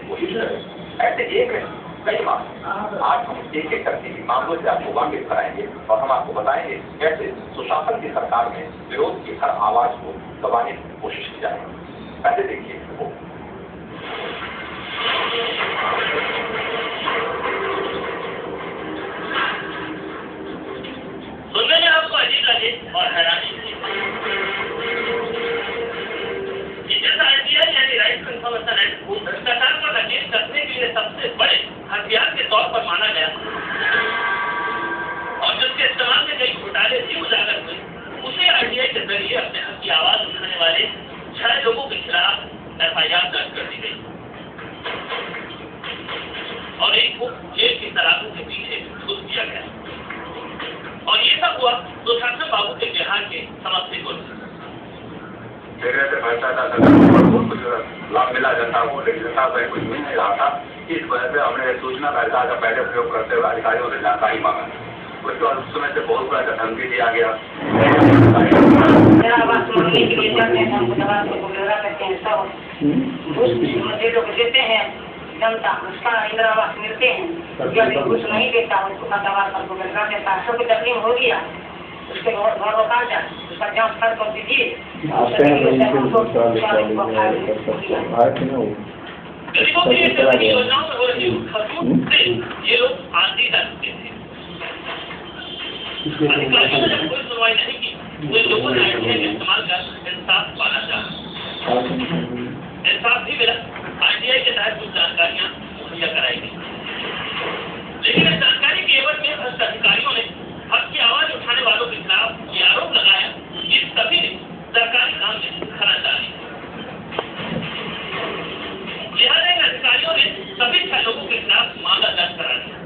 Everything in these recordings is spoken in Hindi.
कोशिश करें। ऐसे एक कई मामले आज हम एक एक करके मामलों से आपको वाकिफ कराएंगे और हम आपको बताएंगे कैसे सुशासन की सरकार में विरोध की हर आवाज को दबाने की कोशिश की जाएगी। पहले देखिए वो सुनने में आपको अजीब लगे और हैरानी राइट इन्फॉर्मेशन एक्ट को भ्रष्टाचार पर अगेंस्ट करने के लिए सबसे बड़े हथियार के तौर पर माना गया और जिसके इस्तेमाल में कई घोटाले भी उजागर हुए, उसे आरटीआई के जरिए अपने हक की आवाज उठाने वाले 6 लोगों के खिलाफ एफआईआर दर्ज कर दी गई और एक को जेल की सलाखों के पीछे घुस दिया गया। और ये सब हुआ सुशासन बाबू के बिहार के समस्तीपुर से। लाभ मिला जनता को, लेकिन जनता को कुछ मिल नहीं रहा था। इस वजह से हमने सूचना का अधिकार का पहले प्रयोग करते हुए अधिकारियों से जानकारी मांगा। उसके बाद उस समय से बहुत बड़ा धमकी दिया गया। देते हैं जनता, उसका इंदिरा आवास मिलते हैं, जब घुस नहीं देता उसको दवा करके मिलता देता है। सबको तकलीफ हो गया, उसके घर बता जाए, उसका जांच कर दीजिए। योजनाओं में हो रही खसूट से ये लोग आंधी डाल चुके थे। अधिकारियों ने जब कोई सुनवाई नहीं की तो इन लोगों ने आरटीआई का इस्तेमाल कर इंसाफ पाना चाहा। इंसाफ भी मिला, आरटीआई के तहत कुछ जानकारियां मुहैया कराई गई, लेकिन इस जानकारी के एवज में भ्रष्ट अधिकारियों ने हक की आवाज उठाने वालों के खिलाफ ये आरोप लगाया कि सभी ने सरकारी काम में खराचारी। लिहाजा इन अधिकारियों ने सभी 6 लोगों के खिलाफ मामला दर्ज करा दिया।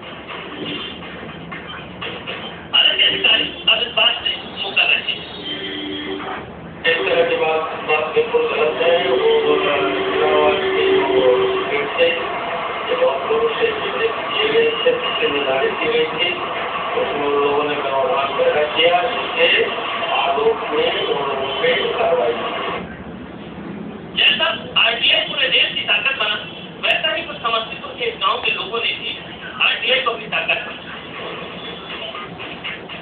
हालांकि अधिकारी अब इस बात से मौका रखे। इस तरह की बात बिल्कुल गलत है और निर्धारित की गई थी। उसमें लोगों ने व्यवहार पैदा किया, जिसके आरोप में उन लोगों पे कार्रवाई की। जैसा आरटीआई पूरे देश की ताकत बना, वैसा ही कुछ समस्तीपुर के गांव के लोगों ने भी आरटीआई को अपनी ताकत समझा।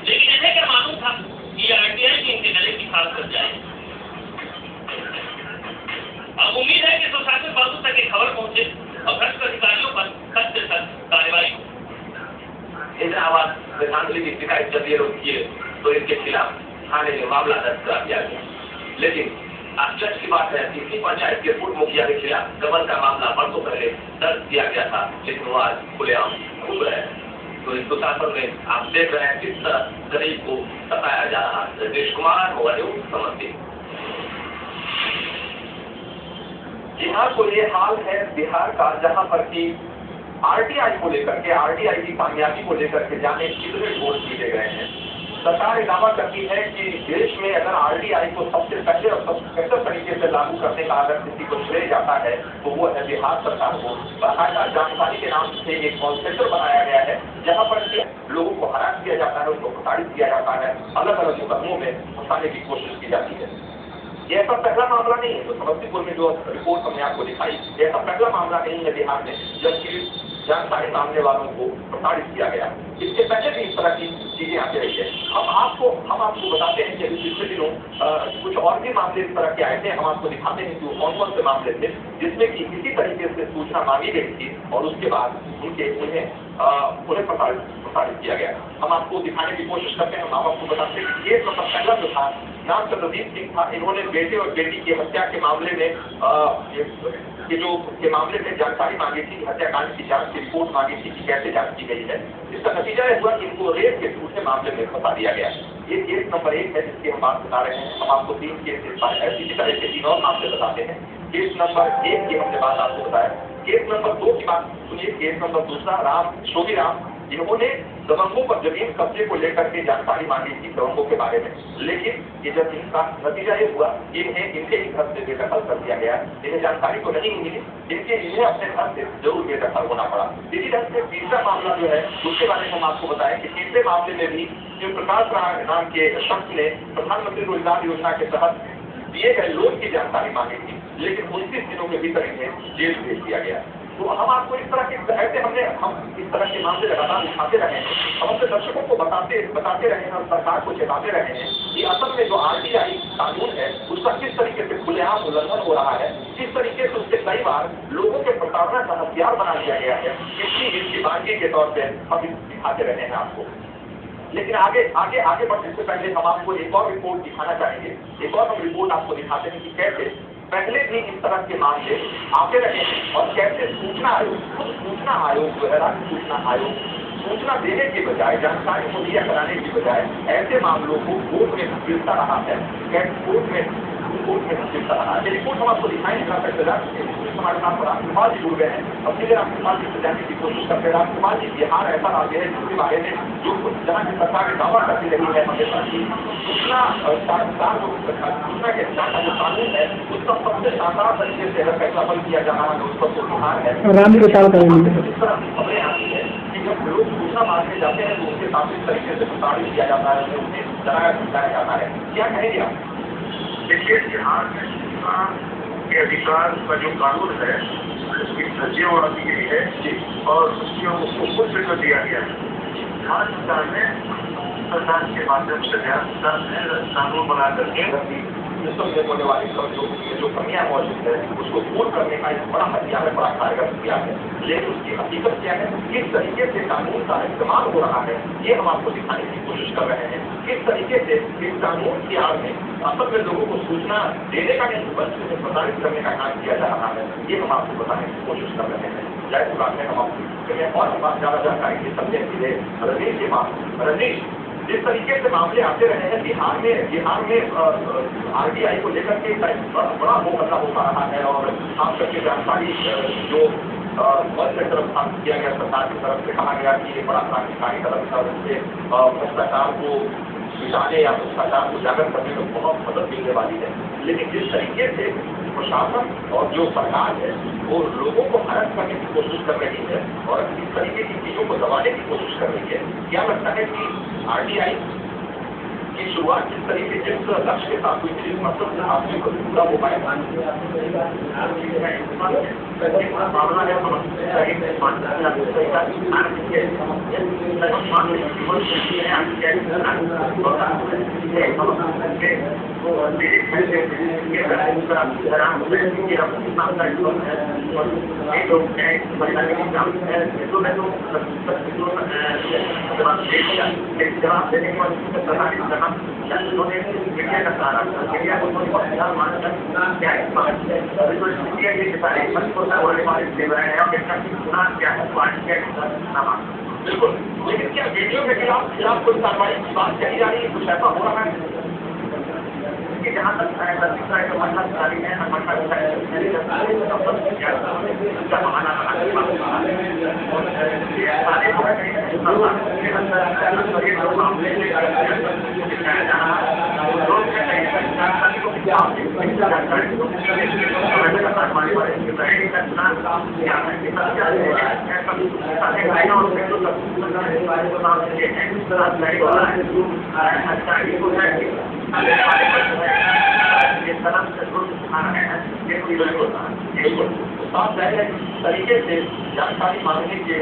लेकिन इन्हें क्या मालूम था कि आरटीआई भी इनके गले की फाड़ कर जाए। अब उम्मीद है कि सुशासन बाबू तक एक खबर पहुंचे और भ्रष्ट अधिकारियों पर सख्त से सख्त कार्रवाई हो। इंदिरा आवास श्रद्धांजलि की शिकायत जब ये लोग किए तो इनके खिलाफ थाने में मामला दर्ज करा दिया गया। लेकिन आश्चर्य की बात है कि इसी पंचायत के पूर्व मुखिया के खिलाफ गबन का मामला वर्षों पहले दर्ज किया गया था, लेकिन वो आज खुलेआम घूम रहे हैं। तो इस सुशासन में आप देख रहे हैं किस तरह गरीब को सताया जा रहा है। नीतीश कुमार होगा समझते बिहार को ये हाल है बिहार का, जहां पर की आरटीआई को लेकर के, आरटीआई की कामयाबी को लेकर के जाने कितने वोट दिए गए हैं। सरकार ये दावा करती है कि देश में अगर आरटीआई को सबसे पहले और सबसे बेहतर तरीके से लागू करने का अगर किसी को श्रेय जाता है तो वो है बिहार सरकार को। बाकायदा जानकारी के नाम से एक कॉल सेंटर बनाया गया है, जहाँ पर लोगों को हरास किया जाता है, उनको प्रताड़ित किया जाता है, अलग अलग मुकदमों में फंसाने की कोशिश की जाती है। ये ऐसा पहला मामला नहीं है। तो समस्तीपुर में जो रिपोर्ट हमने आपको दिखाई, ऐसा पहला मामला नहीं है बिहार में जबकि जानकारी मांगने वालों को प्रताड़ित किया गया। इसके पहले भी इस तरह की चीजें आती रही है। हम आपको बताते हैं कि अभी पिछले दिनों कुछ और भी मामले इस तरह के आए थे। हम आपको दिखाते हैं कि वो कौन कौन से मामले थे जिसमें कि इसी तरीके से सूचना मांगी गई थी और उसके बाद उन्हें प्रताड़ित किया गया। हम आपको दिखाने की कोशिश करते हैं। हम आपको बताते हैं कि केस नंबर पहला जो था नाम चंद्रदीप सिंह था। इन्होंने बेटे और बेटी की हत्या के मामले में मामले में जानकारी मांगी थी, हत्याकांड की जांच की रिपोर्ट मांगी थी कि कैसे जांच की गई है। इसका नतीजा यह हुआ कि इनको रेप के झूठे मामले में फंसा दिया गया। ये केस नंबर 1 है जिसकी हम बात बता रहे हैं। हम आपको 3 केस इसी तरह के 3 और मामले बताते हैं। केस नंबर 1 की हमने बात आपको बताया। केस नंबर 2 की बात सुनिए। केस नंबर 2 शोभी राम, इन्होंने दबंगों पर जमीन कब्जे को लेकर के जानकारी मांगी थी दबंगों के बारे में, लेकिन ये जब इनका नतीजा ये हुआ कि इनके ही घर से बेदखल कर दिया गया। इन्हें जानकारी तो नहीं मिली, इन्हें अपने घर से जरूर बेदखल होना पड़ा। इसी ढंग से तीसरा मामला जो है उसके बारे में हम आपको बताएं कि तीसरे मामले में भी जो प्रकाश राय नाम के शख्स ने प्रधानमंत्री रोजगार योजना के तहत दिए गए लोन की जानकारी मांगी थी, लेकिन 29 दिनों के भीतर इन्हें जेल भेज दिया गया। तो हम आपको इस तरह के ऐसे हम इस तरह के मामले लगातार उठाते रहे हैं, हम अपने दर्शकों को बताते रहे हैं और सरकार को चेताते रहे हैं कि असल में जो RTI कानून है उसका किस तरीके से खुलेआम उल्लंघन हो रहा है, किस तरीके से उससे कई बार लोगों के प्रताड़ना का हथियार बना दिया गया है। इसकी बातचीत के तौर पर हम दिखाते रहे हैं आपको। लेकिन आगे बढ़ने से पहले हम आपको एक और रिपोर्ट दिखाना चाहेंगे। एक और हम रिपोर्ट आपको दिखाते हैं कि कैसे पहले भी इस तरह के मामले आते रहे हैं और कैसे सूचना आयोग जो है राज्य सूचना आयोग सूचना देने के बजाय, जानकारी मुहैया कराने के बजाय ऐसे मामलों को कोर्ट में धकेलता रहा है, कोर्ट में धकेलता रहा है। रिपोर्ट हम आपको दिखाएंगे। हमारे साथ राजकुमार जी जुड़ गए हैं। अब सीधे राजकुमार जी से जानने की कोशिश करते हैं। राजकुमार जी, बिहार ऐसा राज्य है जिसके बारे में जो कुछ जहाँ की सरकार दावा करती रही है हमेशा की सूचना के अधिकार का जो कानून है उसका सबसे शानदार तरीके से अगर फैसला बल किया जा रहा है उस पर बिहार है। इस तरह की खबरें आती है कि जब लोग सूचना मांगने जाते हैं तो उसके साथ इस तरीके से प्रताड़ित किया जाता है, उन्हें डराया धमकाया जाता है। क्या कहेंगे आप? देखिए, बिहार में सूचना के अधिकार का जो कानून है उसकी धज्जियां उड़ा दी गई है और उसको खुद से कर दिया गया है। बिहार सरकार ने सरकार के माध्यम से कानून बना करके सिस्टम में होने वाली जो कमियां मौजूद है उसको दूर करने का एक बड़ा हथियार है, बड़ा कारगर हथियार है। लेकिन उसकी हकीकत क्या है, किस तरीके से कानून का इस्तेमाल हो रहा है, ये हम आपको दिखाने की कोशिश कर रहे हैं। किस तरीके से इस कानून की आड़ में असल में लोगों को सूचना देने का नहीं बल्कि प्रसारित करने का काम किया जा रहा है, ये हम आपको बताने की कोशिश कर रहे हैं। जाहिर बात है हम आपको और ज्यादा जानकारी की सबसे सीधे रजनीश के पास। रजनीश, जिस तरीके से मामले आते रहे हैं बिहार में RTI को लेकर के बड़ा हो हल्ला होता रहा है और खास करके जानकारी जो बल की तरफ स्थापित किया गया, सरकार की तरफ से कहा गया कि ये बड़ा क्रांतिकारी कदम था, उससे भ्रष्टाचार को मिटाने या भ्रष्टाचार को उजागर करने में बहुत मदद मिलने वाली है। लेकिन जिस तरीके से प्रशासन और जो सरकार है वो लोगों को हरास करने की कोशिश कर रही है और इस तरीके की चीजों को दबाने की कोशिश कर रही है, क्या लगता है कि RTI की शुरुआत जिस तरीके से जिस लक्ष्य के साथ हुई थी, मतलब से आपने को पूरा हो पाया? मामला है बिल्कुल, लेकिन क्या वीडियो के खिलाफ कोई कार्रवाई की बात कही जा रही है? कुछ ऐसा हो रहा है कि जहाँ तक जारी है बिल्कुल साफ जाहिर है तरीके से जानकारी मांगने की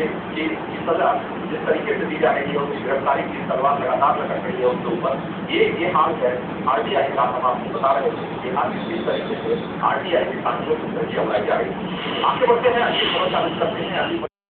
सजा जिस तरीके से दी जा रही है उसकी गिरफ्तारी की तलवार लगातार लटक रही है उसके ऊपर, ये हाल है RTI का। हम आपको बता रहे हैं कि आज किस तरीके से RTI के कानूनों की तरजीह लगाई जा रही है। आगे बढ़ते हैं, अगली खबर चालू करते हैं।